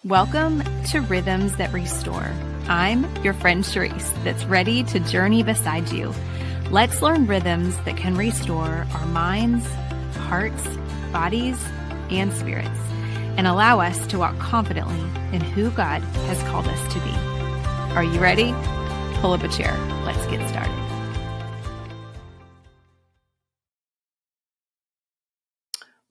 Welcome to Rhythms That Restore. I'm your friend Cherisse that's ready to journey beside you. Let's learn rhythms that can restore our minds, hearts, bodies, and spirits, and allow us to walk confidently in who God has called us to be. Are you ready? Pull up a chair. Let's get started.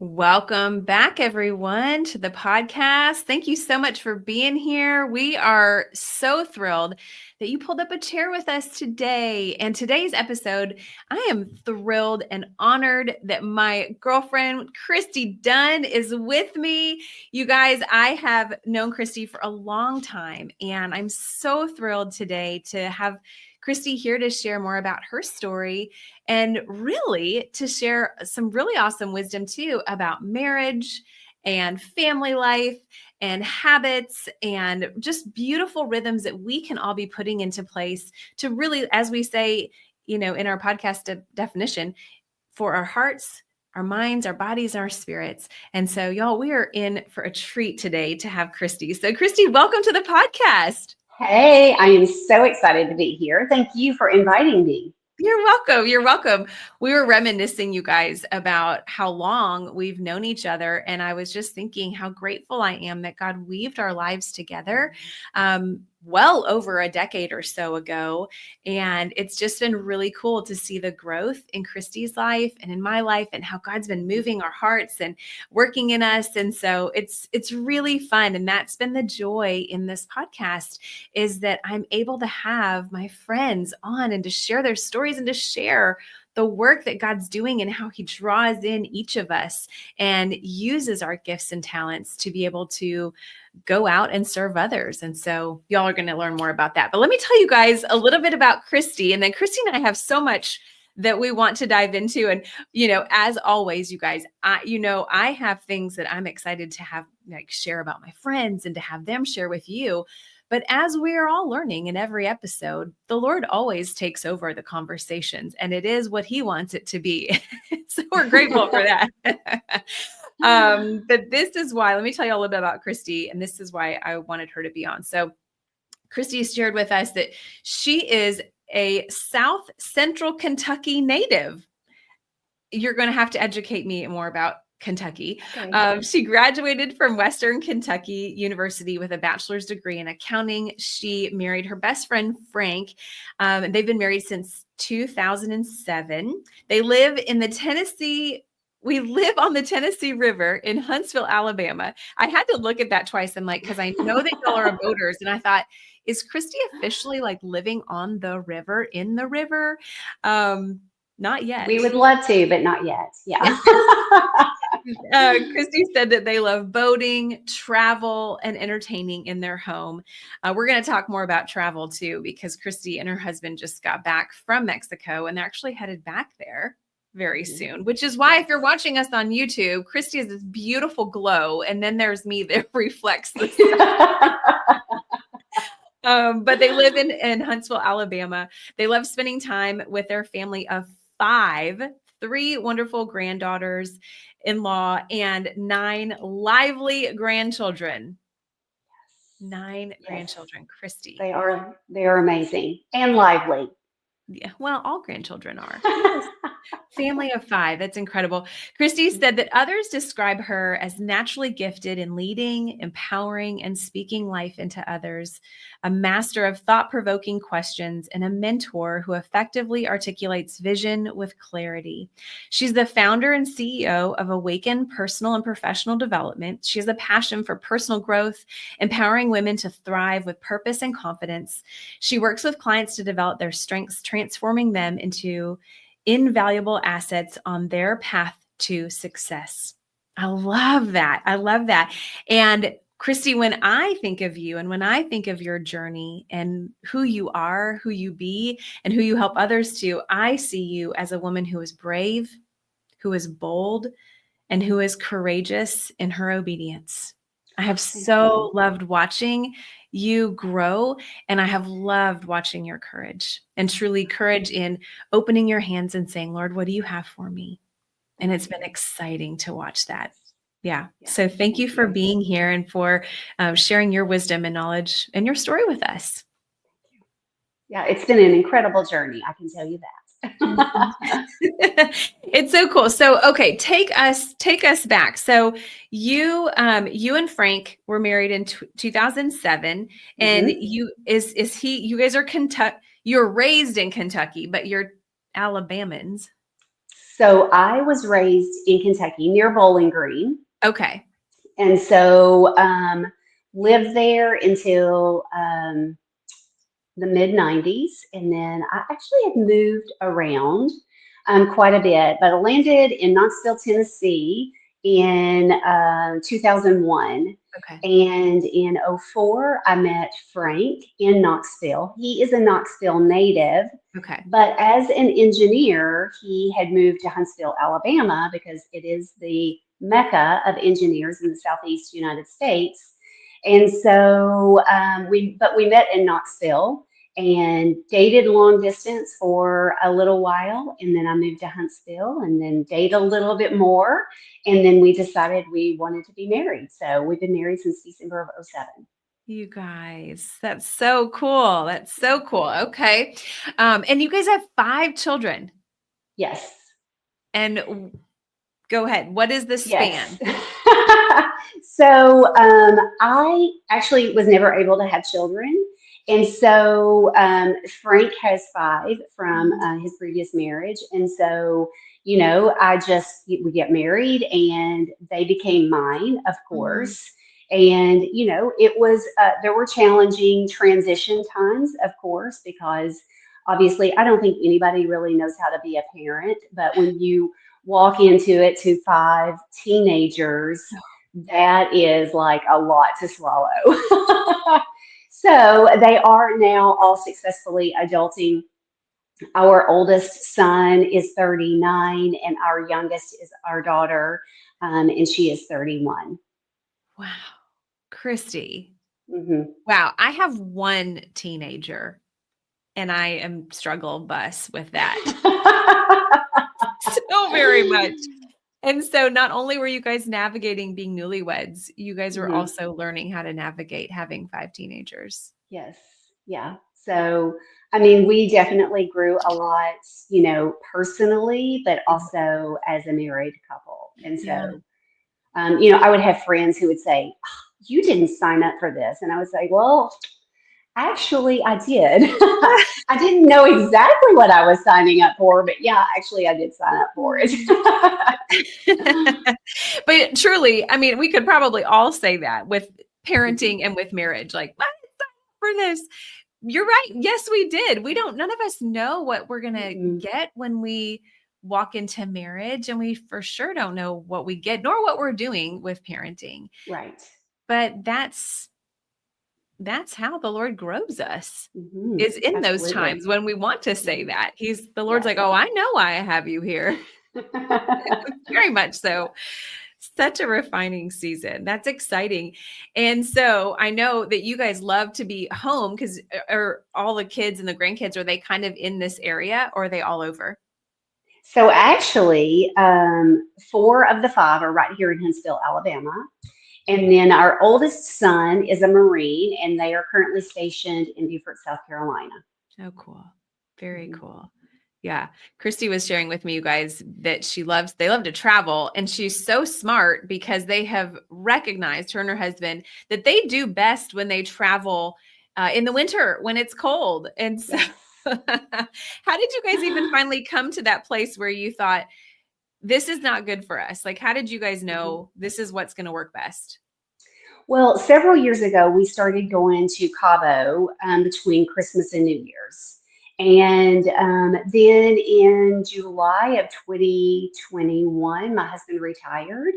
Welcome back, everyone, to the podcast. Thank you so much for being here. We are so thrilled that you pulled up a chair with us today. And today's episode, I am thrilled and honored that my girlfriend, Christy Dunn, is with me. You guys, I have known Christy for a long time, and I'm so thrilled today to have Christy here to share more about her story and really to share some really awesome wisdom too about marriage and family life and habits and just beautiful rhythms that we can all be putting into place to really, as we say, in our podcast definition, for our hearts, our minds, our bodies, our spirits. And so y'all, we are in for a treat today to have Christy. So Christy, welcome to the podcast. Hey, I am so excited to be here. Thank you for inviting me. You're welcome. You're welcome. We were reminiscing, you guys, about how long we've known each other. And I was just thinking how grateful I am that God weaved our lives together well over a decade or so ago. And it's just been really cool to see the growth in Christy's life and in my life and how God's been moving our hearts and working in us. And so it's really fun. And that's been the joy in this podcast, is that I'm able to have my friends on and to share their stories and to share the work that God's doing and how he draws in each of us and uses our gifts and talents to be able to go out and serve others. And so y'all are going to learn more about that. But let me tell you guys a little bit about Christy. And then Christy and I have so much that we want to dive into. And, as always, you guys, I have things that I'm excited to have share about my friends and to have them share with you. But as we're all learning in every episode, the Lord always takes over the conversations, and it is what he wants it to be. So we're grateful for that. But this is why, let me tell you a little bit about Christy, and this is why I wanted her to be on. So Christy shared with us that she is a South Central Kentucky native. You're going to have to educate me more about Kentucky. Okay. She graduated from Western Kentucky University with a bachelor's degree in accounting. She married her best friend, Frank. And they've been married since 2007. They live in we live on the Tennessee River in Huntsville, Alabama. I had to look at that twice. I'm like, because I know that y'all are boaters. And I thought, is Christy officially living on the river, in the river? Not yet. We would love to, but not yet. Yeah. Christy said that they love boating, travel, and entertaining in their home. We're going to talk more about travel too, because Christy and her husband just got back from Mexico and they're actually headed back there very soon, which is why if you're watching us on YouTube, Christy has this beautiful glow. And then there's me that reflects the sun. But they live in Huntsville, Alabama. They love spending time with their family of 5, 3 wonderful granddaughters in law, and 9 lively grandchildren. 9 grandchildren, Christy. They are amazing and lively. Yeah, well, all grandchildren are. Family of 5. That's incredible. Christy said that others describe her as naturally gifted in leading, empowering, and speaking life into others, a master of thought-provoking questions, and a mentor who effectively articulates vision with clarity. She's the founder and CEO of Awaken Personal and Professional Development. She has a passion for personal growth, empowering women to thrive with purpose and confidence. She works with clients to develop their strengths, transforming them into invaluable assets on their path to success. I love that. I love that. And Christy, when I think of you and when I think of your journey and who you are, who you be, and who you help others to, I see you as a woman who is brave, who is bold, and who is courageous in her obedience. I have so loved watching you grow, and I have loved watching your courage, and truly courage in opening your hands and saying, Lord, what do you have for me? And it's been exciting to watch that. Yeah. Yeah. So thank you for being here and for sharing your wisdom and knowledge and your story with us. Yeah, it's been an incredible journey. I can tell you that. It's so cool. So, okay, take us back. So you and Frank were married in 2007, and Mhm. you guys are Kentucky, you're raised in Kentucky, but you're Alabamans. So I was raised in Kentucky near Bowling Green. Okay. And so lived there until the mid 90s. And then I actually had moved around quite a bit, but I landed in Knoxville, Tennessee in 2001. Okay. And in '04, I met Frank in Knoxville. He is a Knoxville native, Okay. but as an engineer, he had moved to Huntsville, Alabama, because it is the mecca of engineers in the Southeast United States. And so we met in Knoxville and dated long distance for a little while. And then I moved to Huntsville and then dated a little bit more. And then we decided we wanted to be married. So we've been married since December of '07. You guys, that's so cool. That's so cool. Okay. And you guys have 5 children. Yes. And go ahead. What is the Yes. span? So I actually was never able to have children. And so Frank has 5 from his previous marriage. And so, we get married and they became mine, of Mhm. course. And, it was, there were challenging transition times, of course, because obviously I don't think anybody really knows how to be a parent. But when you walk into it to 5 teenagers, that is like a lot to swallow. So they are now all successfully adulting. Our oldest son is 39, and our youngest is our daughter, and she is 31. Wow. Christy. Hmm. Wow. I have one teenager and I am struggle bus with that so very much. And so not only were you guys navigating being newlyweds, you guys were Hmm. also learning how to navigate having 5 teenagers. Yes. Yeah. So, I mean, we definitely grew a lot, personally, but Mhm. also as a married couple. And Yeah. so, I would have friends who would say, "Oh, you didn't sign up for this." And I would say, well, actually, I did. I didn't know exactly what I was signing up for, but yeah, actually, I did sign up for it. But truly, I mean, we could probably all say that with parenting and with marriage. Like, I didn't sign up for this. You're right. Yes, we did. None of us know what we're going to Mm-mm. get when we walk into marriage. And we for sure don't know what we get, nor what we're doing with parenting. Right. But that's how the Lord grows us, Hmm. is in those Absolutely. times when we want to say Mhm. that. The Lord's Yes. like, oh, I know why I have you here. Very much so. Such a refining season. That's exciting. And so I know that you guys love to be home because are all the kids and the grandkids, are they kind of in this area or are they all over? So actually, 4 of the 5 are right here in Huntsville, Alabama. And then our oldest son is a Marine, and they are currently stationed in Beaufort, South Carolina. Oh, cool. Very Mhm. cool. Yeah. Christy was sharing with me, you guys, that they love to travel. And she's so smart because they have recognized, her and her husband, that they do best when they travel in the winter when it's cold. And so, Yes. how did you guys even finally come to that place where you thought, this is not good for us? Like, how did you guys Mhm. know this is what's going to work best? Well, several years ago, we started going to Cabo between Christmas and New Year's. And then in July of 2021, my husband retired.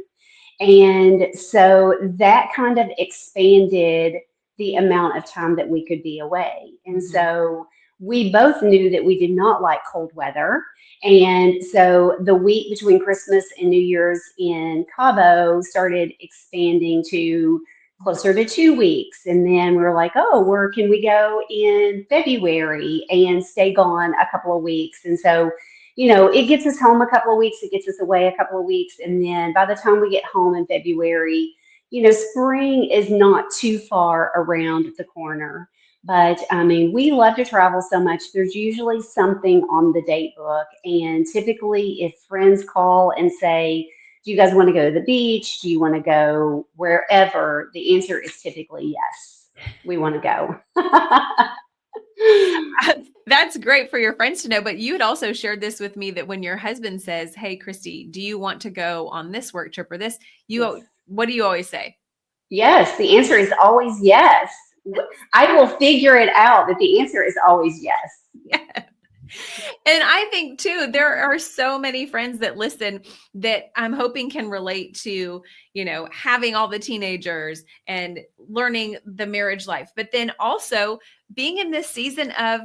And so that kind of expanded the amount of time that we could be away. And Mhm. so we both knew that we did not like cold weather. And so the week between Christmas and New Year's in Cabo started expanding to closer to 2 weeks. And then we were like, oh, where can we go in February and stay gone a couple of weeks? And so it gets us home a couple of weeks, it gets us away a couple of weeks. And then by the time we get home in February, spring is not too far around the corner. But I mean, we love to travel so much. There's usually something on the date book. And typically, if friends call and say, do you guys want to go to the beach? Do you want to go wherever? The answer is typically yes. We want to go. That's great for your friends to know. But you had also shared this with me that when your husband says, hey, Christy, do you want to go on this work trip or this? Yes. What do you always say? Yes, the answer is always yes. I will figure it out, but the answer is always yes. Yeah. And I think too, there are so many friends that listen that I'm hoping can relate to, having all the teenagers and learning the marriage life, but then also being in this season of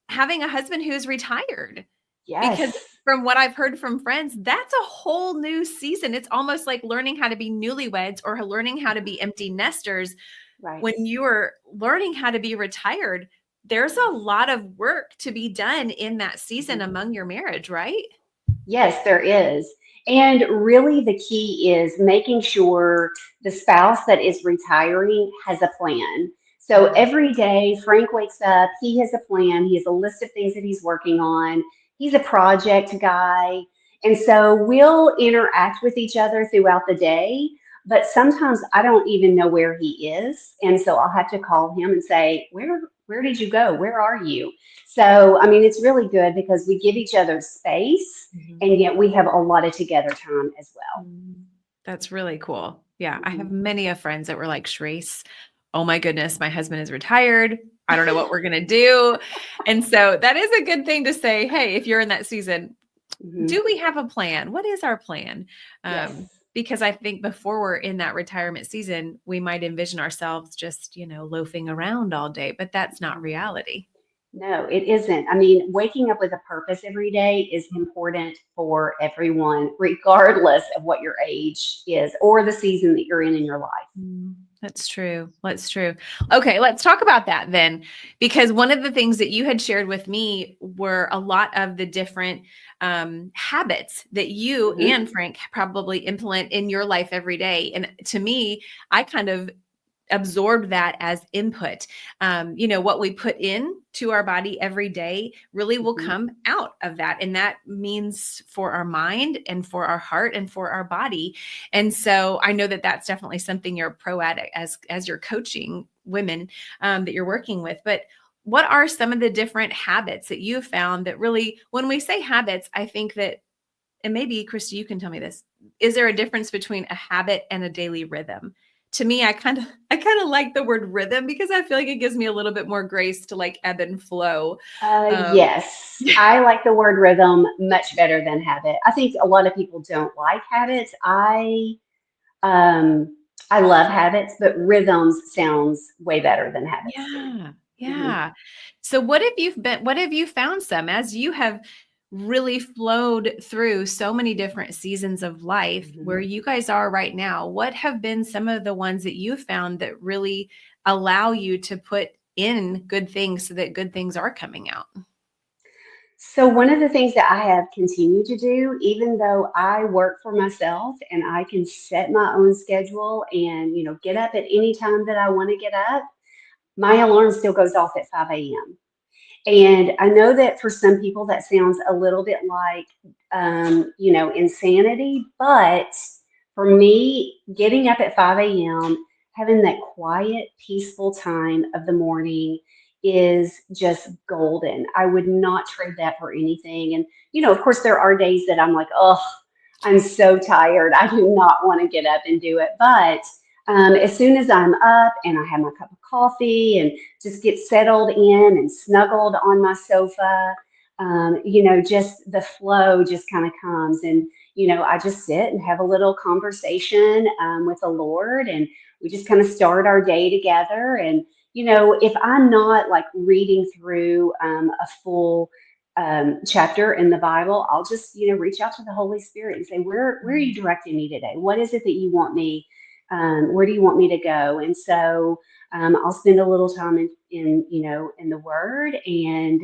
having a husband who's retired. Because Yes. from what I've heard from friends, that's a whole new season. It's almost like learning how to be newlyweds or learning how to be empty nesters. Right. When you are learning how to be retired, there's a lot of work to be done in that season among your marriage, right? Yes, there is. And really, the key is making sure the spouse that is retiring has a plan. So every day, Frank wakes up, he has a plan, he has a list of things that he's working on. He's a project guy. And so we'll interact with each other throughout the day, but sometimes I don't even know where he is. And so I'll have to call him and say, where did you go? Where are you? So, I mean, it's really good because we give each other space and yet we have a lot of together time as well. That's really cool. Yeah. I have many of friends that were like, Cherisse, oh my goodness, my husband is retired. I don't know what we're going to do. And so that is a good thing to say, hey, if you're in that season, do we have a plan? What is our plan? Yes. Because I think before we're in that retirement season, we might envision ourselves just, loafing around all day, but that's not reality. No, it isn't. I mean, waking up with a purpose every day is important for everyone, regardless of what your age is or the season that you're in your life. That's true. That's true. Okay, let's talk about that then, because one of the things that you had shared with me were a lot of the different habits that you and Frank probably implement in your life every day. And to me, I kind of absorb that as input. What we put in to our body every day really will come out of that. And that means for our mind and for our heart and for our body. And so I know that that's definitely something you're pro at as you're coaching women that you're working with. But what are some of the different habits that you found that really, when we say habits, I think that, and maybe Christy, you can tell me this, is there a difference between a habit and a daily rhythm? To me, I kind of like the word rhythm because I feel like it gives me a little bit more grace to like ebb and flow. Yes, I like the word rhythm much better than habit. I think a lot of people don't like habits. I love habits, but rhythms sounds way better than habits. Yeah. Yeah. So what have you found some as you have really flowed through so many different seasons of life where you guys are right now? What have been some of the ones that you found that really allow you to put in good things so that good things are coming out? So one of the things that I have continued to do, even though I work for myself and I can set my own schedule and, get up at any time that I want to get up, my alarm still goes off at 5 a.m. And I know that for some people that sounds a little bit like, insanity. But for me, getting up at 5 a.m., having that quiet, peaceful time of the morning is just golden. I would not trade that for anything. And, of course, there are days that I'm like, oh, I'm so tired. I do not want to get up and do it. But as soon as I'm up and I have my cup of coffee and just get settled in and snuggled on my sofa, just the flow just kind of comes. And, I just sit and have a little conversation with the Lord, and we just kind of start our day together. And, if I'm not like reading through a full chapter in the Bible, I'll just, reach out to the Holy Spirit and say, where are you directing me today? What is it that you want me? Where do you want me to go? And so I'll spend a little time in the Word, and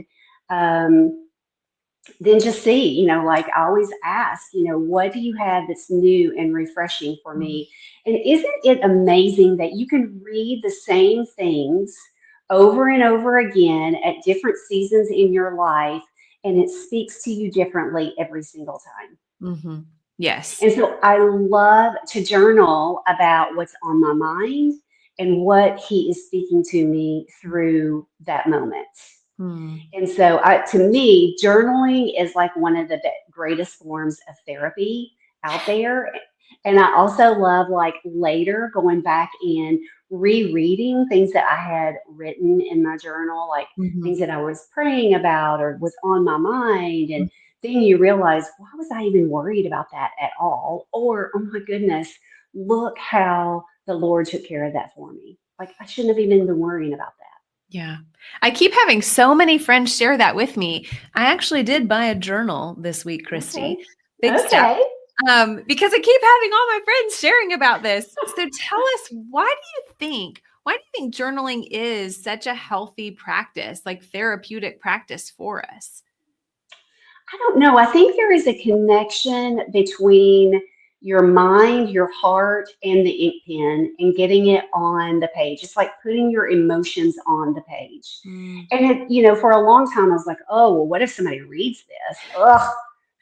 then just see, like I always ask, what do you have that's new and refreshing for me? And isn't it amazing that you can read the same things over and over again at different seasons in your life, and it speaks to you differently every single time? Mm-hmm. Yes. And so I love to journal about what's on my mind and what he is speaking to me through that moment. Hmm. And so, to me, journaling is like one of the greatest forms of therapy out there. And I also love like later going back and rereading things that I had written in my journal, like things Mhm. that I was praying about or was on my mind. And then you realize, why was I even worried about that at all? Or, oh my goodness, look how the Lord took care of that for me. Like I shouldn't have even been worrying about that. Yeah. I keep having so many friends share that with me. I actually did buy a journal this week, Okay. Christy. Big step. Okay. Because I keep having all my friends sharing about this. So tell us, why do you think journaling is such a healthy practice, like therapeutic practice for us? I don't know. I think there is a connection between your mind, your heart, and the ink pen and getting it on the page. It's like putting your emotions on the page. Mm, And for a long time, I was like, oh, well, what if somebody reads this? Ugh,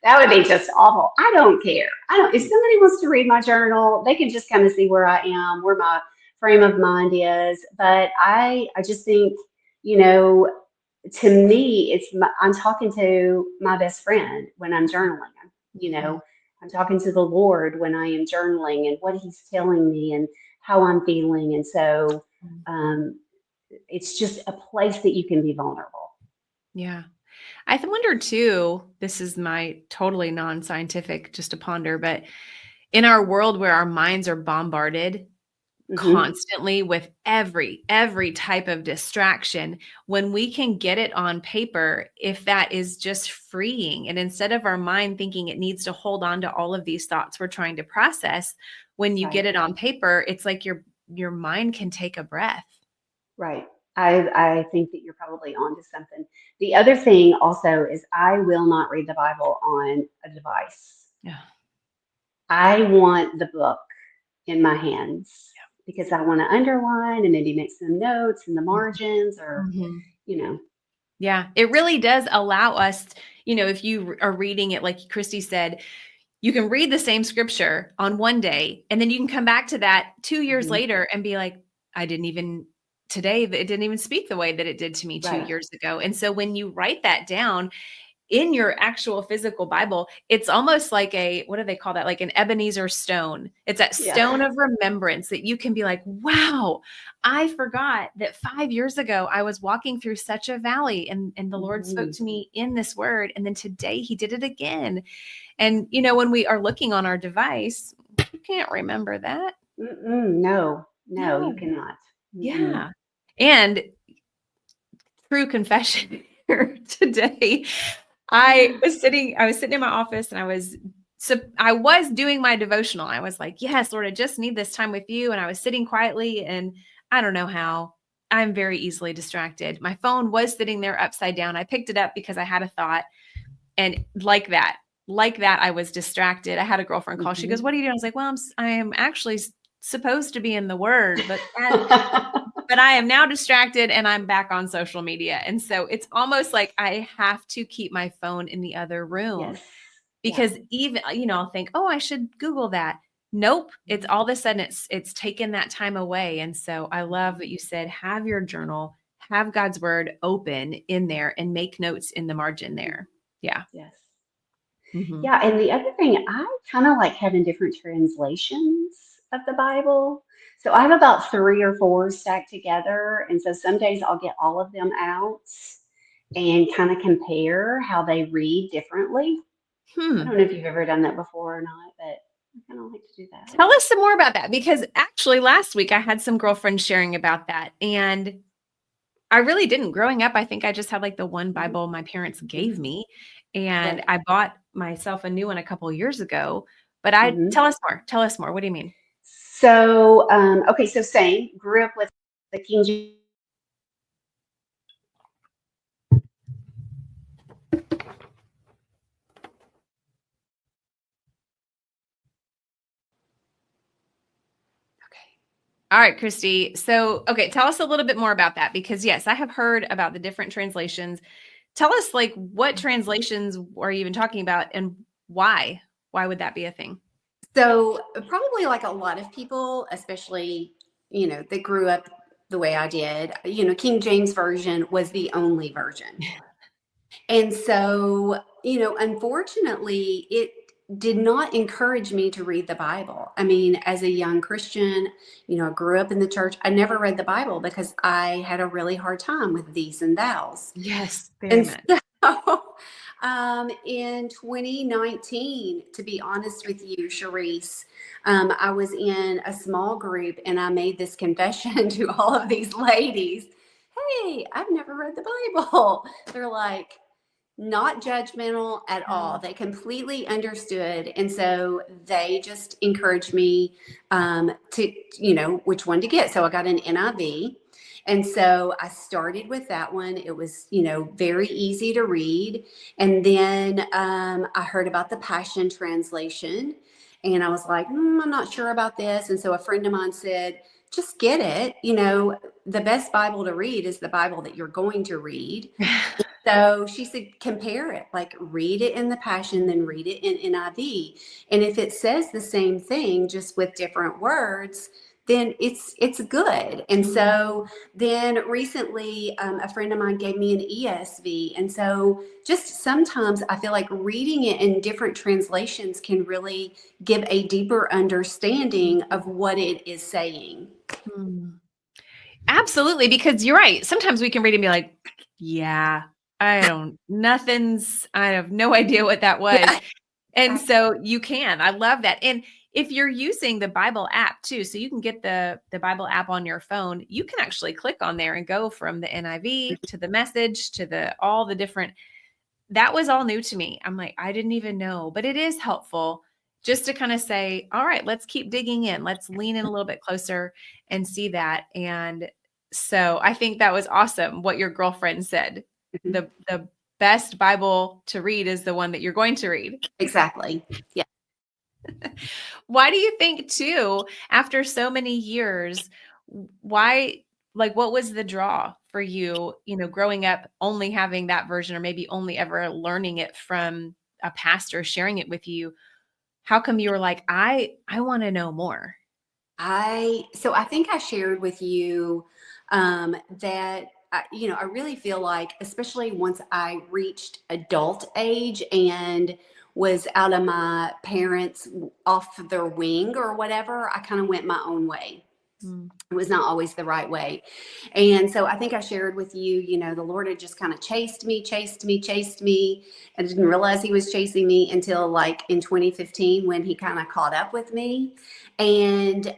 that would be just awful. I don't care. I don't. If somebody wants to read my journal, they can just kind of see where I am, where my frame of mind is. But I just think, you know, to me, I'm talking to my best friend when I'm journaling. You mhm. know, I'm talking to the Lord when I am journaling and what He's telling me and how I'm feeling. And so um, it's just a place that you can be vulnerable. Yeah. Wonder too, this is my totally non-scientific, just to ponder, but in our world where our minds are bombarded Hmm. constantly with every type of distraction, when we can get it on paper, if that is just freeing, and instead of our mind thinking it needs to hold on to all of these thoughts we're trying to process, when you get Right, it on paper, it's like your mind can take a breath. right. I think that you're probably onto something. The other thing also is I will not read the Bible on a device. Yeah. I want the book in my hands because I want to underline and maybe make some notes in the margins or, Mhm. you know, Yeah, it really does allow us, if you are reading it, like Christy said, you can read the same scripture on one day, and then you can come back to that 2 years mhm, later and be like, I didn't even today, it didn't even speak the way that it did to me two right. years ago. And so when you write that down in your actual physical Bible, it's almost like what do they call that? Like an Ebenezer stone. It's that Yeah. stone of remembrance that you can be like, wow, I forgot that 5 years ago I was walking through such a valley, and the Lord spoke Mhm. to me in this word. And then today he did it again. And, when we are looking on our device, you can't remember that. Mm-mm, no, no, you No. cannot. Mm-mm. Yeah. And true confession here today. I was sitting in my office, and I was doing my devotional. I was like, yes, Lord, I just need this time with you. And I was sitting quietly, and I don't know how I'm very easily distracted. My phone was sitting there upside down. I picked it up because I had a thought, and like that, I was distracted. I had a girlfriend call. She goes, Mhm. "What are you doing?" I was like, "Well, I am actually supposed to be in the word, but I am now distracted, and I'm back on social media." And so it's almost like I have to keep my phone in the other room, Yes. Yeah. because even, I'll think, "Oh, I should Google that." Nope. It's Mhm. all of a sudden it's taken that time away. And so I love Mhm. that you said, have your journal, have God's word open in there, and make notes in the margin Mhm. there. Yeah. Yes. Hmm. Yeah, and the other thing, I kind of like having different translations of the Bible. So I have about three or four stacked together, and so some days I'll get all of them out and kind of compare how they read differently. I Hmm. don't know if you've ever done that before or not, but I kind of like to do that. Tell us some more about that, because actually last week I had some girlfriends sharing about that, and I really didn't. Growing up, I think I just had like the one Hmm. Bible my parents gave Hmm. me, and Right. I bought myself a new one a couple of years ago. But I Hmm. tell us more. Tell us more. What do you mean? So, okay, so same. Grew up with the King James. All right, Christy. So, okay, tell us a little bit more about that because yes, I have heard about the different translations. Tell us like what translations are you even talking about and why? Why would that be a thing? So probably like a lot of people, especially, that grew up the way I did, King James Version was the only version. And so, unfortunately, it did not encourage me to read the Bible. I mean, as a young Christian, I grew up in the church. I never read the Bible because I had a really hard time with these and thous. Yes, very And much. so, in 2019, to be honest with you, Cherisse, I was in a small group and I made this confession to all of these ladies. Hey, I've never read the Bible. They're like, not judgmental at all. They completely understood. And so they just encouraged me to, which one to get. So I got an NIV. And so I started with that one. It was, very easy to read. And then I heard about the Passion Translation. And I was like, I'm not sure about this. And so a friend of mine said, just get it. The best Bible to read is the Bible that you're going to read. So she said, compare it, like read it in the Passion, then read it in NIV. And if it says the same thing, just with different words, then it's good. And so then recently, a friend of mine gave me an ESV. And so just sometimes I feel like reading it in different translations can really give a deeper understanding of what it is saying. Absolutely, because you're right. Sometimes we can read and be like, yeah, I have no idea what that was. And so you can. I love that. And if you're using the Bible app too, so you can get the Bible app on your phone, you can actually click on there and go from the NIV to the Message to all the different. That was all new to me. I'm like, I didn't even know, but it is helpful just to kind of say, all right, let's keep digging in. Let's lean in a little bit closer and see that. And so I think that was awesome what your girlfriend said. The best Bible to read is the one that you're going to read. Exactly. Yeah. Why do you think too, after so many years, what was the draw for you, growing up only having that version or maybe only ever learning it from a pastor sharing it with you? How come you were like, I want to know more? So I think I shared with you that I really feel like, especially once I reached adult age and was out of my parents off their wing or whatever, I kind of went my own way. It was not always the right way. And so I think I shared with you, the Lord had just kind of chased me. I didn't realize he was chasing me until like in 2015 when he kind of caught up with me. And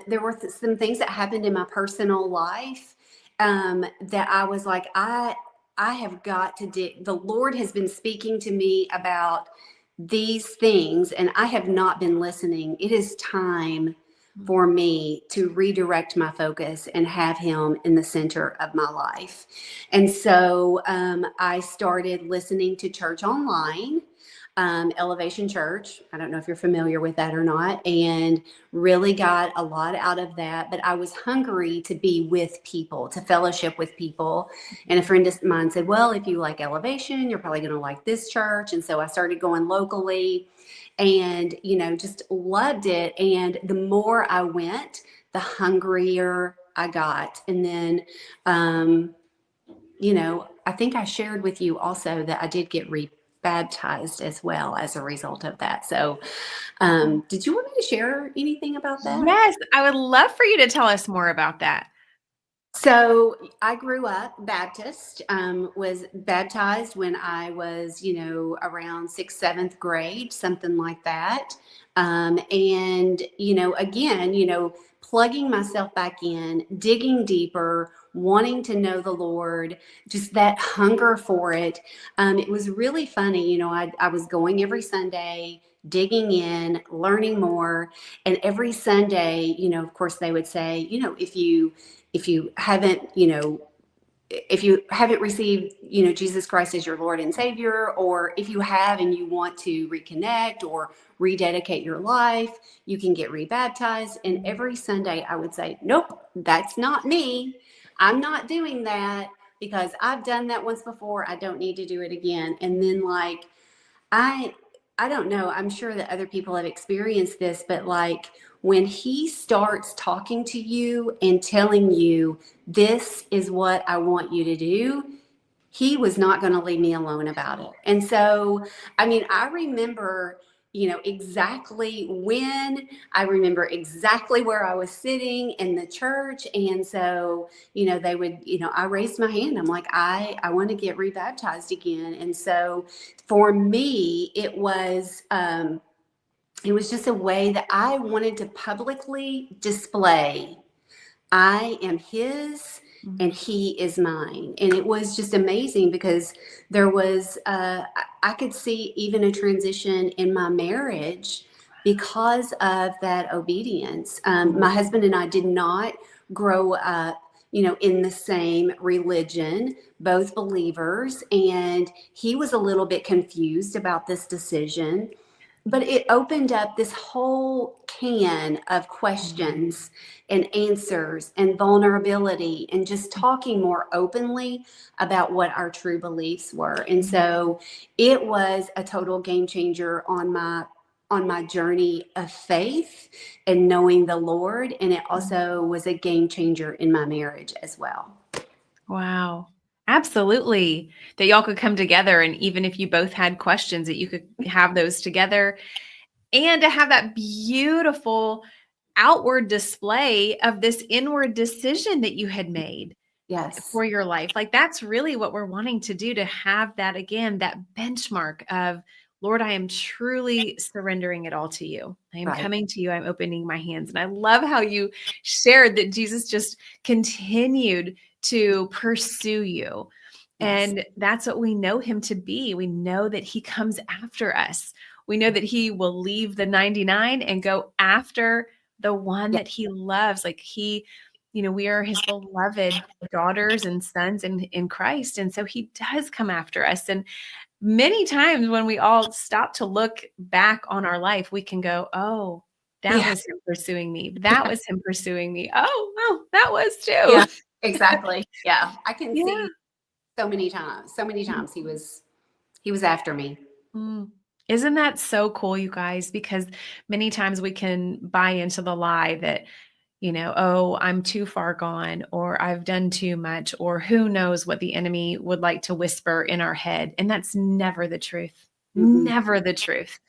there were some things that happened in my personal life that I was like, I have got to do. The Lord has been speaking to me about these things and I have not been listening. It is time for me to redirect my focus and have him in the center of my life. And so I started listening to church online, Elevation Church. I don't know if you're familiar with that or not, and really got a lot out of that. But I was hungry to be with people, to fellowship with people. And a friend of mine said, well, if you like Elevation, you're probably going to like this church. And so I started going locally and, just loved it. And the more I went, the hungrier I got. And then, I think I shared with you also that I did get rebaptized as well as a result of that. So, did you want me to share anything about that? Yes, I would love for you to tell us more about that. So I grew up Baptist, was baptized when I was, around sixth, seventh grade, something like that. And, again, plugging myself back in, digging deeper, wanting to know the Lord, just that hunger for it. It was really funny. I was going every Sunday, digging in, learning more. And every Sunday, of course, they would say, if you haven't, if you haven't received, Jesus Christ as your Lord and Savior, or if you have and you want to reconnect or rededicate your life, you can get rebaptized. And every Sunday I would say, nope, that's not me. I'm not doing that because I've done that once before. I don't need to do it again. And then like, I don't know. I'm sure that other people have experienced this, but like when he starts talking to you and telling you, this is what I want you to do, he was not going to leave me alone about it. And so, I mean, I remember, exactly when, I remember exactly where I was sitting in the church. And so, they would, I raised my hand. I'm like, I want to get rebaptized again. And so for me, it was just a way that I wanted to publicly display I am his and he is mine. And it was just amazing because there was, I could see even a transition in my marriage because of that obedience. My husband and I did not grow up, in the same religion, both believers. And he was a little bit confused about this decision. But it opened up this whole can of questions and answers and vulnerability and just talking more openly about what our true beliefs were. And so it was a total game changer on my journey of faith and knowing the Lord. And it also was a game changer in my marriage as well. Wow. Absolutely. That y'all could come together. And even if you both had questions, that you could have those together and to have that beautiful outward display of this inward decision that you had made Yes. for your life. Like that's really what we're wanting to do, to have that again, that benchmark of, Lord, I am truly surrendering it all to you. I am coming to you. I'm opening my hands. And I love how you shared that Jesus just continued to pursue you. Yes. And that's what we know him to be. We know that he comes after us. We know that he will leave the 99 and go after the one that he loves. Like he, we are his beloved daughters and sons in Christ. And so he does come after us. And many times when we all stop to look back on our life, we can go, oh, that was him pursuing me. That was him pursuing me. Oh, well, that was too. Yeah, exactly. Yeah. I can Yeah. see so many times he was after me. Isn't that so cool, you guys? Because many times we can buy into the lie that, oh, I'm too far gone, or I've done too much, or who knows what the enemy would like to whisper in our head. And that's never the truth. Never the truth.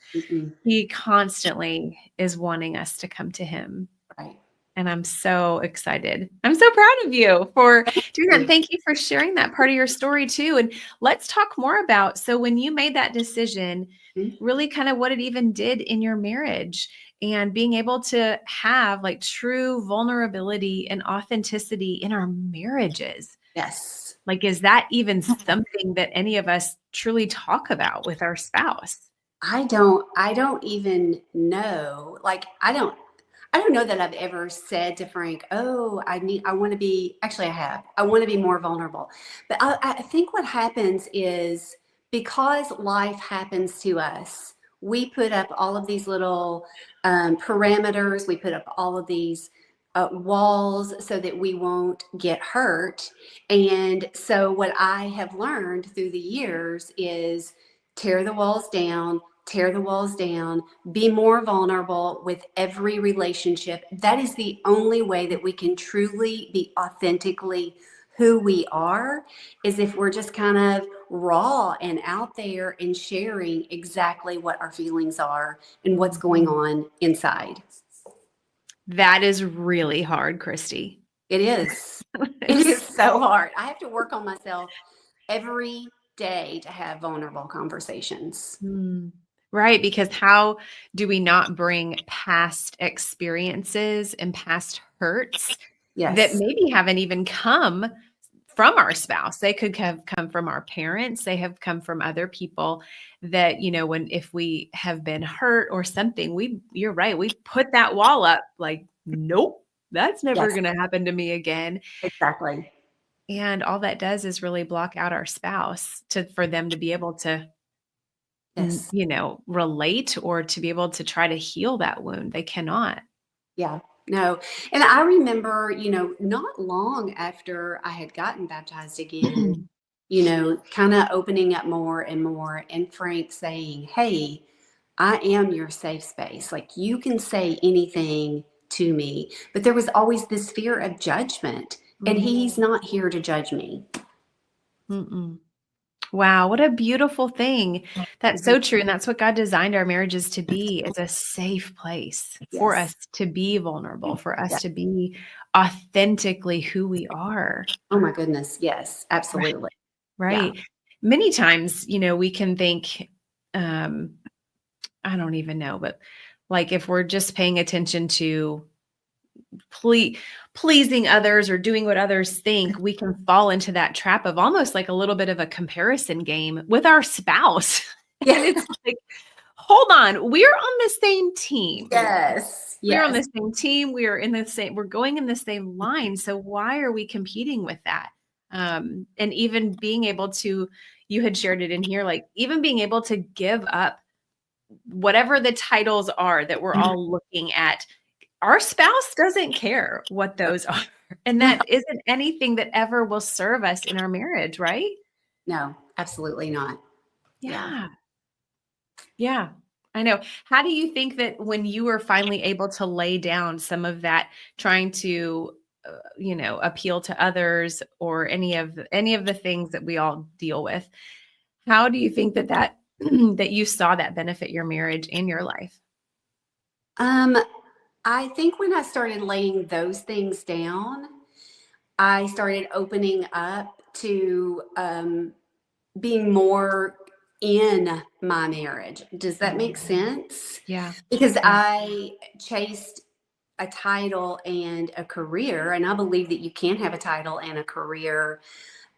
He constantly is wanting us to come to him. Right. And I'm so excited. I'm so proud of you for doing that. Thank you for sharing that part of your story too. And let's talk more about, so when you made that decision, really kind of what it even did in your marriage and being able to have like true vulnerability and authenticity in our marriages. Yes. Like, is that even something that any of us truly talk about with our spouse? I don't even know. Like, I don't know that I've ever said to Frank, oh, I want to be, actually I have, I want to be more vulnerable. But I think what happens is because life happens to us, we put up all of these little parameters. We put up all of these walls so that we won't get hurt. And so what I have learned through the years is tear the walls down, be more vulnerable with every relationship. That is the only way that we can truly be authentically who we are, is if we're just kind of raw and out there and sharing exactly what our feelings are and what's going on inside. That is really hard, Christy. It is. It is so hard. I have to work on myself every day to have vulnerable conversations. Right, because how do we not bring past experiences and past hurts that maybe haven't even come from our spouse? They could have come from our parents. They have come from other people that, if we have been hurt or something, you're right. We put that wall up like, nope, that's never going to happen to me again. Exactly. And all that does is really block out our spouse for them to be able to, Yes. relate or to be able to try to heal that wound. They cannot. Yeah. No. And I remember, not long after I had gotten baptized again, kind of opening up more and more, and Frank saying, "Hey, I am your safe space. Like, you can say anything to me." But there was always this fear of judgment, and he's not here to judge me. Mm-mm. Wow, what a beautiful thing. That's so true. And that's what God designed our marriages to be. It's a safe place for us to be vulnerable, for us to be authentically who we are. Oh my goodness. Yes, absolutely. Right. Yeah. Many times, we can think, I don't even know, but like if we're just paying attention to pleasing others or doing what others think, we can fall into that trap of almost like a little bit of a comparison game with our spouse. Yeah. And it's like, hold on, we're on the same team. Yes. We're on the same team. We're going in the same line. So why are we competing with that? And even being able to, you had shared it in here, like even being able to give up whatever the titles are that we're all looking at. Our spouse doesn't care what those are. And that isn't anything that ever will serve us in our marriage, right? No, absolutely not. Yeah. Yeah. I know. How do you think that when you were finally able to lay down some of that trying to appeal to others or any of the things that we all deal with, how do you think that that you saw that benefit your marriage and your life? I think when I started laying those things down, I started opening up to being more in my marriage. Does that make sense? Yeah. Because I chased a title and a career, and I believe that you can have a title and a career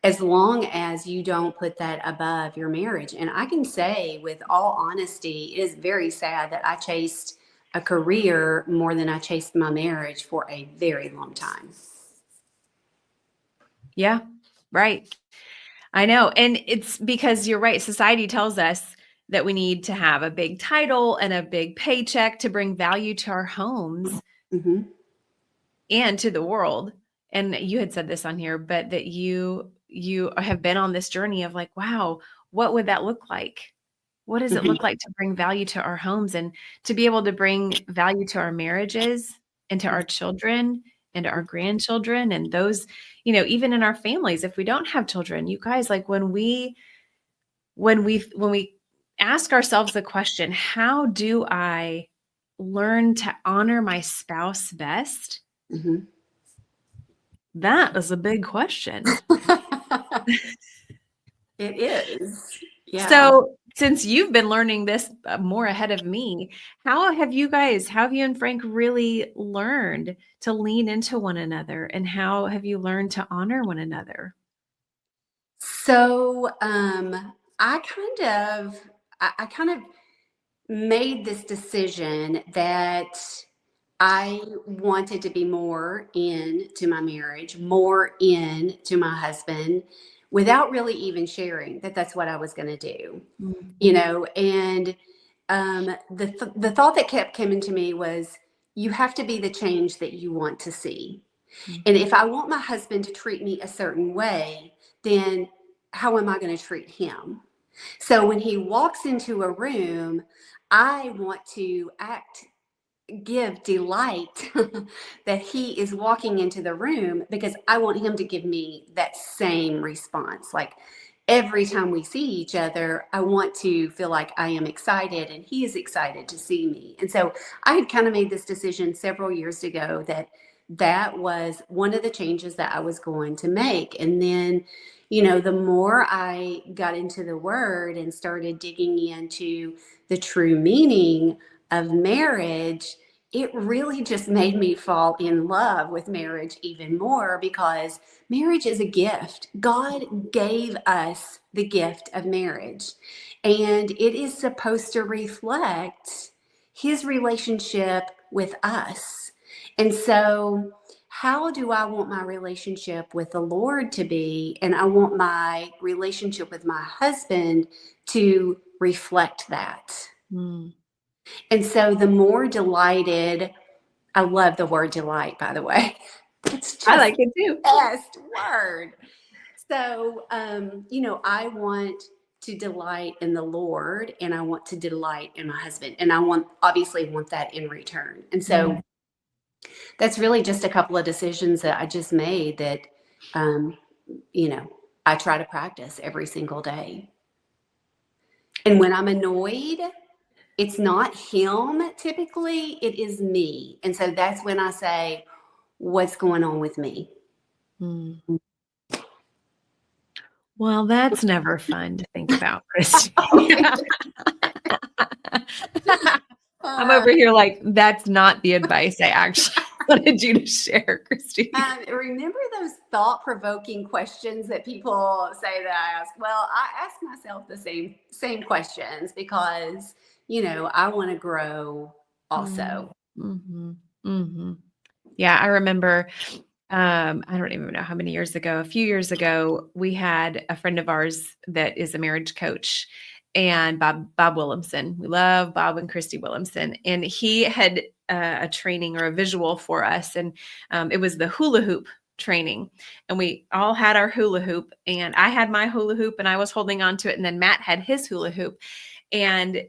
as long as you don't put that above your marriage. And I can say with all honesty, it is very sad that I chased a career more than I chased my marriage for a very long time. Yeah. Right. I know. And it's because you're right. Society tells us that we need to have a big title and a big paycheck to bring value to our homes Mm-hmm. and to the world. And you had said this on here, but that you have been on this journey of like, wow, what would that look like? What does it look like to bring value to our homes and to be able to bring value to our marriages and to our children and our grandchildren and those, even in our families, if we don't have children, you guys, like when we ask ourselves the question, how do I learn to honor my spouse best? Mm-hmm. That is a big question. It is. Yeah. So since you've been learning this more ahead of me, how have you and Frank really learned to lean into one another? And how have you learned to honor one another? So I kind of made this decision that I wanted to be more into my marriage, more into my husband, without really even sharing that that's what I was going to do, and the thought that kept coming to me was, you have to be the change that you want to see. And if I want my husband to treat me a certain way, then how am I going to treat him? So when he walks into a room, I want to give delight that he is walking into the room, because I want him to give me that same response. Like every time we see each other, I want to feel like I am excited and he is excited to see me. And so I had kind of made this decision several years ago that was one of the changes that I was going to make. And then, the more I got into the word and started digging into the true meaning of marriage, it really just made me fall in love with marriage even more, because marriage is a gift. God gave us the gift of marriage, and it is supposed to reflect his relationship with us. And so how do I want my relationship with the Lord to be? And I want my relationship with my husband to reflect that. Mm. And so the more delighted, I love the word delight, by the way. It's just I like it too. the best word. So, I want to delight in the Lord, and I want to delight in my husband, and I obviously want that in return. And so that's really just a couple of decisions that I just made that, I try to practice every single day. And when I'm annoyed, it's not him typically, it is me. And so that's when I say, what's going on with me? Mm. Well, that's never fun to think about, Christy. I'm over here like, that's not the advice I actually wanted you to share, Christy. Remember those thought-provoking questions that people say that I ask? Well, I ask myself the same questions because, I want to grow also. Mm-hmm. Mm-hmm. Yeah, I remember, I don't even know how many years ago, a few years ago, we had a friend of ours that is a marriage coach, and Bob Williamson. We love Bob and Christy Williamson. And he had a training or a visual for us. And it was the hula hoop training. And we all had our hula hoop, and I had my hula hoop and I was holding on to it. And then Matt had his hula hoop. And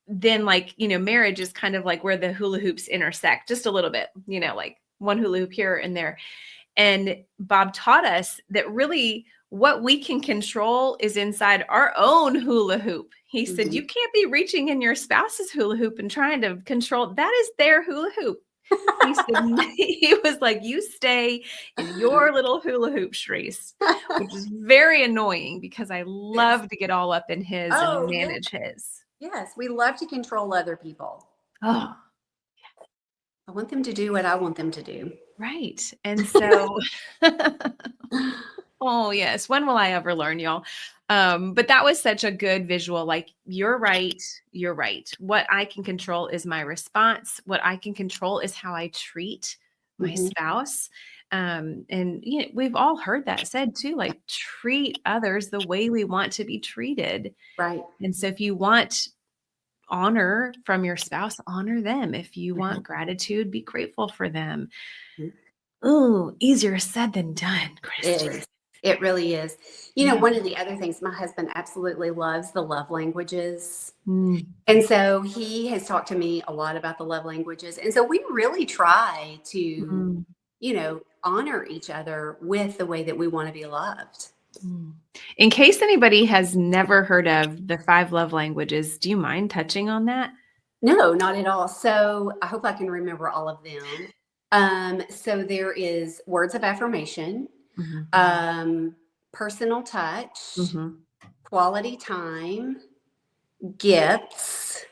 then marriage is kind of like where the hula hoops intersect just a little bit, like one hula hoop here and there. And Bob taught us that really what we can control is inside our own hula hoop. He said, you can't be reaching in your spouse's hula hoop and trying to control. That is their hula hoop. He said, he was like, you stay in your little hula hoop, Cherisse, which is very annoying because I love to get all up in his and manage his. Yes, we love to control other people. Oh, I want them to do what I want them to do. right. And so, oh yes. When will I ever learn, y'all? But that was such a good visual. Like, you're right. You're right. What I can control is my response. What I can control is how I treat my spouse. And we've all heard that said too, like, treat others the way we want to be treated. Right. And so if you want honor from your spouse, honor them. If you want gratitude, be grateful for them. Ooh, easier said than done, Christy. It really is. One of the other things, my husband absolutely loves the love languages. And so he has talked to me a lot about the love languages. And so we really try to, honor each other with the way that we want to be loved. In case anybody has never heard of the 5 love languages, do you mind touching on that? No, not at all. So I hope I can remember all of them. So there is words of affirmation, personal touch, quality time, gifts.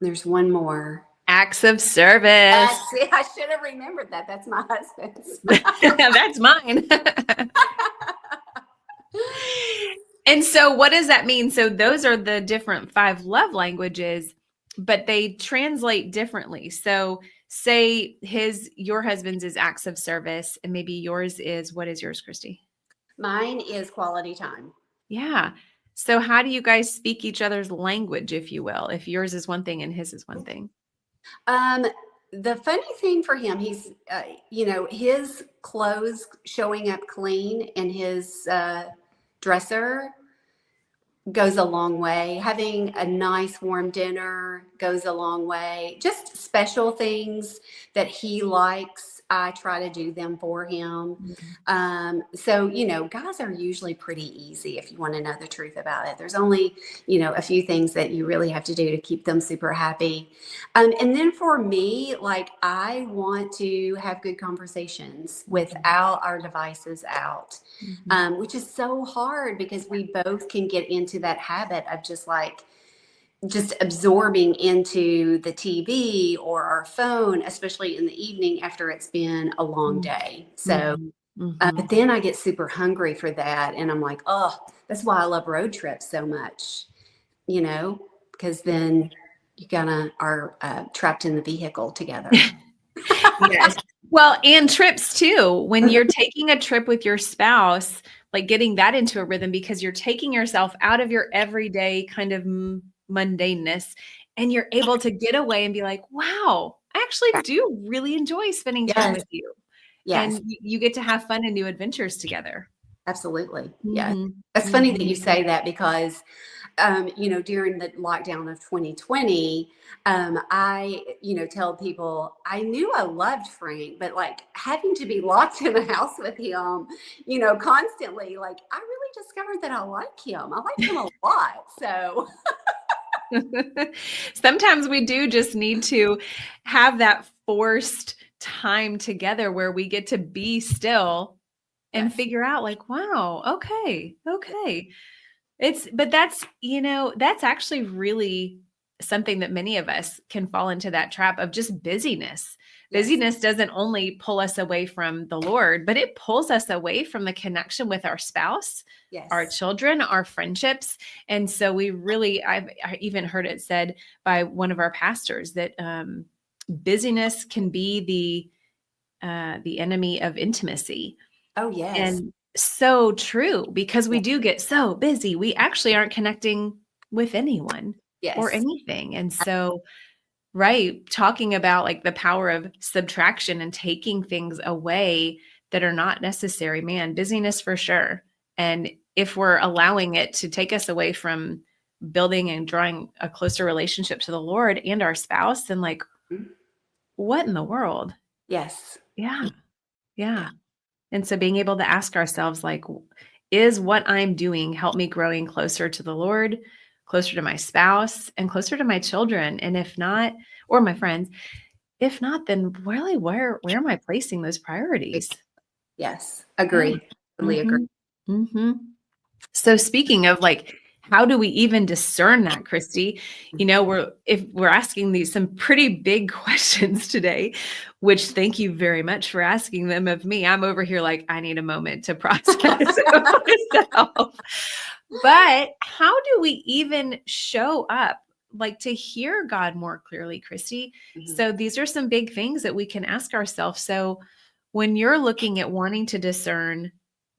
There's one more. Acts of service. I should have remembered that. That's my husband's. That's mine. And so what does that mean? So those are the different 5 love languages, but they translate differently. So say your husband's is acts of service, and maybe yours is, what is yours, Christy? Mine is quality time. Yeah. So how do you guys speak each other's language, if you will, if yours is one thing and his is one thing? The funny thing for him, he's, his clothes showing up clean in his dresser goes a long way. Having a nice warm dinner goes a long way. Just special things that he likes, I try to do them for him. So, guys are usually pretty easy if you want to know the truth about it. There's only, a few things that you really have to do to keep them super happy. And then for me, like, I want to have good conversations without our devices out, which is so hard because we both can get into that habit of just absorbing into the TV or our phone, especially in the evening after it's been a long day. So, but then I get super hungry for that. And I'm like, oh, that's why I love road trips so much, because then you kind of are trapped in the vehicle together. Yes. Well, and trips too. When you're taking a trip with your spouse, like getting that into a rhythm because you're taking yourself out of your everyday kind of mundaneness and you're able to get away and be like, wow, I actually do really enjoy spending time Yes. with you. Yes. And you get to have fun and new adventures together. Absolutely. Yes. Mhm. It's funny that Mhm. you say that because, during the lockdown of 2020, I, tell people I knew I loved Frank, but like having to be locked in the house with him, constantly, like I really discovered that I like him. I like him a lot. So, Sometimes we do just need to have that forced time together where we get to be still and yes. figure out like, wow, okay. But that's actually really something that many of us can fall into that trap of just busyness. Yes. Busyness doesn't only pull us away from the Lord, but it pulls us away from the connection with our spouse, Yes. our children, our friendships. And so I even heard it said by one of our pastors that busyness can be the enemy of intimacy. Oh, yes. And so true, because we do get so busy, we actually aren't connecting with anyone or Yes. anything. And so, right, talking about like the power of subtraction and taking things away that are not necessary, man, busyness for sure. And if we're allowing it to take us away from building and drawing a closer relationship to the Lord and our spouse, then like, Mhm. what in the world? Yes. Yeah. Yeah. And so being able to ask ourselves, like, is what I'm doing help me growing closer to the Lord, closer to my spouse, and closer to my children? And if not, or my friends, if not, then really, where am I placing those priorities? Yes. Yeah. Agree. Totally agree. Mm-hmm. So speaking of like, how do we even discern that, Christy? We're asking these some pretty big questions today, which thank you very much for asking them of me. I'm over here like I need a moment to process myself. But how do we even show up like to hear God more clearly, Christy? Mhm. So these are some big things that we can ask ourselves. So when you're looking at wanting to discern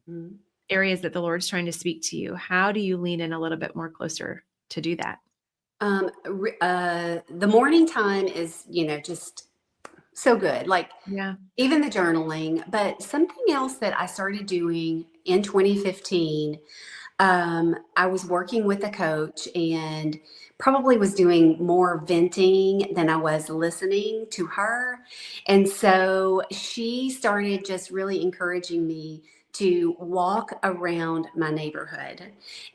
Mhm. areas that the Lord's trying to speak to you, how do you lean in a little bit more closer to do that? The morning time is, just so good. Like Yeah. even the journaling, but something else that I started doing in 2015, I was working with a coach and probably was doing more venting than I was listening to her. And so she started just really encouraging me to walk around my neighborhood.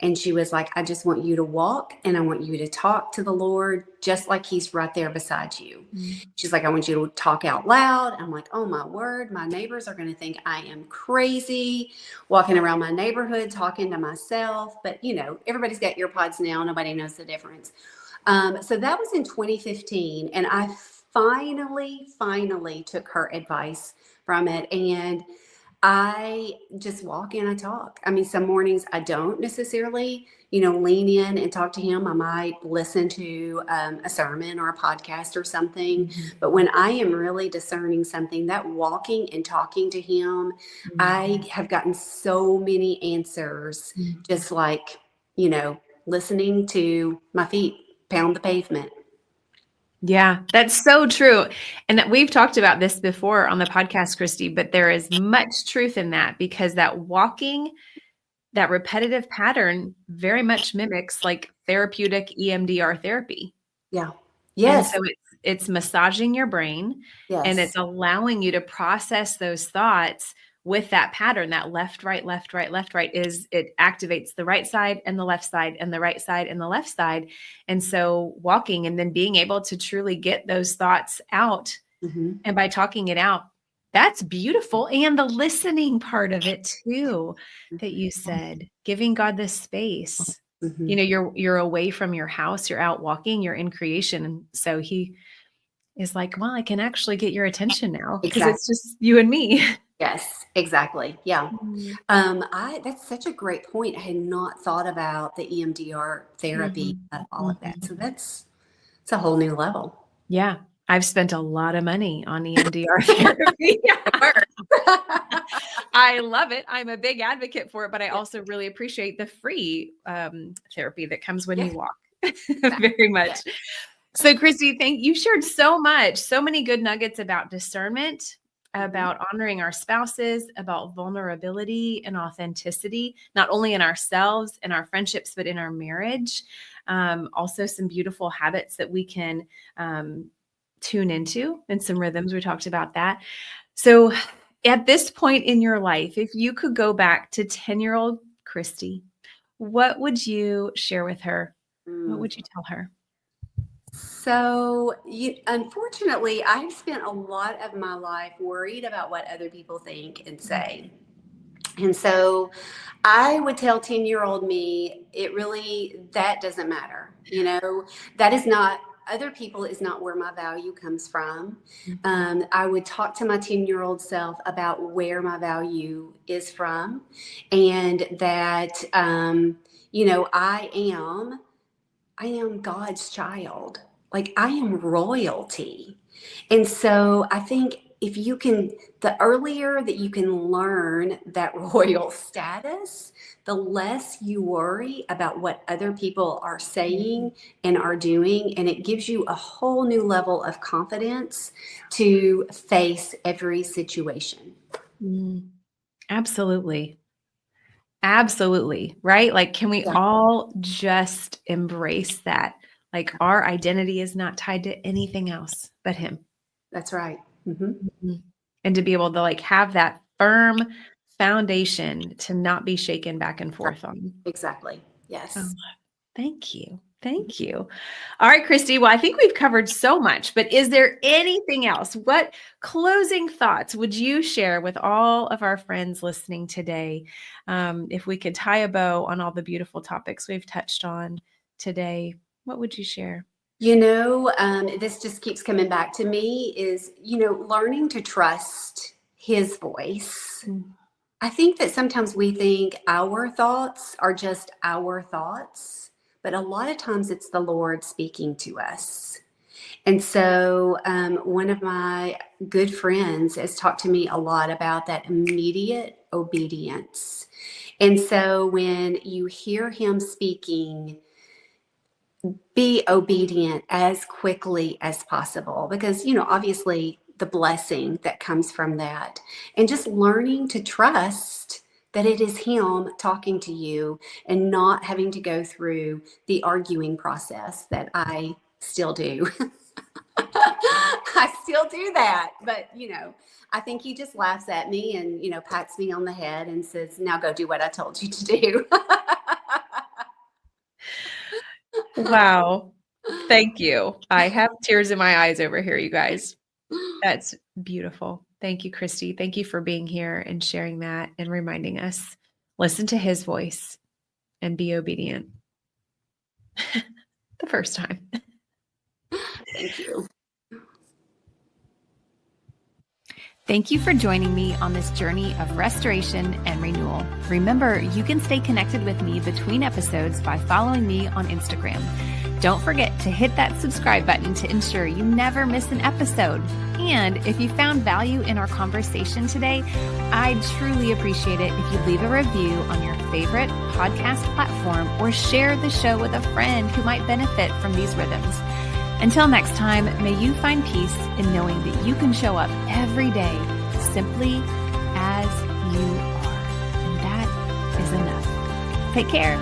And she was like, I just want you to walk and I want you to talk to the Lord just like He's right there beside you. Mm. She's like, I want you to talk out loud. I'm like, oh my word, my neighbors are going to think I am crazy walking around my neighborhood talking to myself. But everybody's got ear pods now. Nobody knows the difference. So that was in 2015. And I finally took her advice from it. And I just walk and I talk. I mean, some mornings I don't necessarily, lean in and talk to him. I might listen to a sermon or a podcast or something. Mhm. But when I am really discerning something, that walking and talking to him, I have gotten so many answers, Mhm. just like, listening to my feet pound the pavement. Yeah, that's so true. And that we've talked about this before on the podcast, Christy, but there is much truth in that because that walking, that repetitive pattern very much mimics like therapeutic EMDR therapy. Yeah. And Yes. so it's massaging your brain and Yes. it's allowing you to process those thoughts with that pattern, that left, right, left, right, left, right is it activates the right side and the left side and the right side and the left side. And so walking and then being able to truly get those thoughts out Mhm. and by talking it out, that's beautiful. And the listening part of it too, that you said, giving God the space. Mhm. You're away from your house, you're out walking, you're in creation. And so he is like, well, I can actually get your attention now because Exactly. it's just you and me. Yes, exactly. Yeah. Mhm. That's such a great point. I had not thought about the EMDR therapy, Mhm. all of that. Mhm. So it's a whole new level. Yeah. I've spent a lot of money on EMDR therapy. I love it. I'm a big advocate for it, but I also really appreciate the free therapy that comes when you walk very much. So Christy, you shared so much, so many good nuggets about discernment, about honoring our spouses, about vulnerability and authenticity, not only in ourselves and our friendships, but in our marriage. Also some beautiful habits that we can tune into and some rhythms. We talked about that. So at this point in your life, if you could go back to 10-year-old Christy, what would you share with her? What would you tell her? So, unfortunately, I've spent a lot of my life worried about what other people think and say. And so I would tell 10-year-old me, that doesn't matter. That is not, other people is not where my value comes from. I would talk to my 10-year-old self about where my value is from, and that, I am God's child. Like, I am royalty. And so I think the earlier that you can learn that royal status, the less you worry about what other people are saying and are doing. And it gives you a whole new level of confidence to face every situation. Absolutely. Absolutely. Right? Like, can we all just embrace that? Like, our identity is not tied to anything else but Him. That's right. And to be able to have that firm foundation to not be shaken back and forth on. Exactly. Yes. Oh, thank you. Thank you. All right, Christy. Well, I think we've covered so much, but is there anything else? What closing thoughts would you share with all of our friends listening today? If we could tie a bow on all the beautiful topics we've touched on today, what would you share? This just keeps coming back to me is, learning to trust His voice. I think that sometimes we think our thoughts are just our thoughts, but a lot of times it's the Lord speaking to us. And so one of my good friends has talked to me a lot about that immediate obedience. And so when you hear Him speaking, be obedient as quickly as possible, because, obviously the blessing that comes from that, and just learning to trust that it is Him talking to you and not having to go through the arguing process that I still do. I still do that, but I think He just laughs at me and, pats me on the head and says, now go do what I told you to do. Wow. Thank you. I have tears in my eyes over here, you guys. That's beautiful. Thank you, Christy. Thank you for being here and sharing that and reminding us, listen to His voice and be obedient. The first time. Thank you. Thank you for joining me on this journey of restoration and renewal. Remember, you can stay connected with me between episodes by following me on Instagram. Don't forget to hit that subscribe button to ensure you never miss an episode. And if you found value in our conversation today, I'd truly appreciate it if you leave a review on your favorite podcast platform or share the show with a friend who might benefit from these rhythms. Until next time, may you find peace in knowing that you can show up every day simply as you are. And that is enough. Take care.